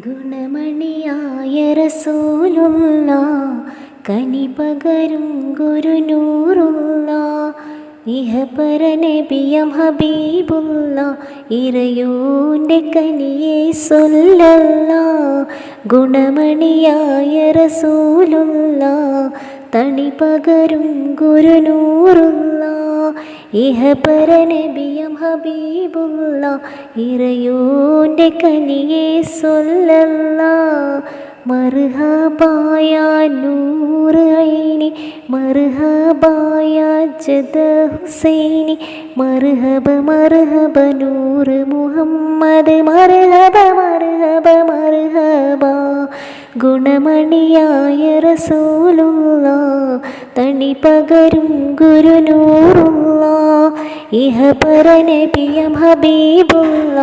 ഗുണമണിയായ റസൂലുള്ള കനി പകരും ഗുരുനൂറുള്ള ഇഹപര നബിയം ഹബീബുള്ള ഇറയോൻ്റെ കനിയെ സൊല്ലല്ല. ഗുണമണിയായ റസൂലുള്ള തണി പകരും ഗുരുനൂറുള്ള ഇഹപര നബിയം ഹബീബുള്ള ഇറയോൻ്റെ കനിയെ സൊല്ലല്ല. മർഹബായ നൂറ് ഐനി മർഹബായ ജദ ഹുസൈനി മർഹബ മർഹബ നൂറ് മുഹമ്മദ് മർഹബ മർഹബ മർഹബ. ഗുണമണിയായ റസൂലുള്ള തണി പകരും ഗുരുനൂറുള്ള ഇഹപര നബിയം ഹബീബുള്ള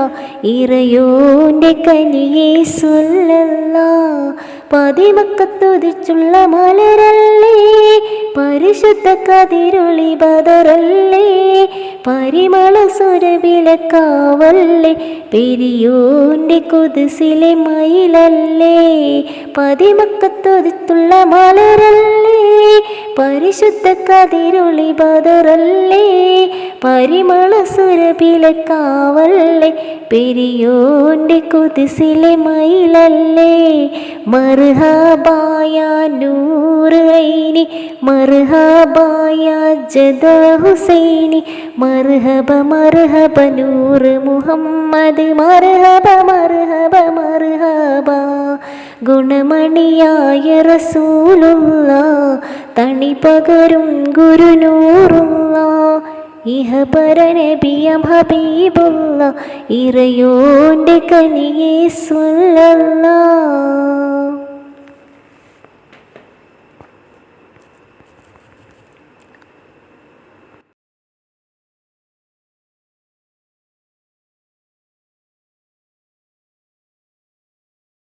ഇറയോൻ്റെ കനിയെ സൊല്ലല്ല. പതിമക്കത്തുതിച്ചുള്ള മലരല്ലേ പരിശുദ്ധ കതിരൊളി ബദറല്ലേ പരിമള സുരവിലക്കാവല്ലേ പെരിയോൻ്റെ കുതിസിലെ മയിലല്ലേ. പതിമക്കത്തുതിച്ചുള്ള മലരല്ലേ പരിശുദ്ധ കതിരൊളി ബദറല്ലേ പരിമള സുരവിലക്കാവല്ലേ പെരിയോൻ്റെ കുതിസിലെ മയിലല്ലേ. മർഹബായ നൂറ് ഐനി മർഹബായ ജദ ഹുസൈനി മർഹബ മർഹബ നൂറ് മുഹമ്മദ് മർഹബ മർഹബ മർഹബ. ഗുണമണിയായ റസൂലുള്ള തണി പകരും ഗുരുനൂറുള്ള ഇഹപര നബിയം ഹബീബുള്ള ഇറയോൻ്റെ കനിയെ സൊല്ലല്ല.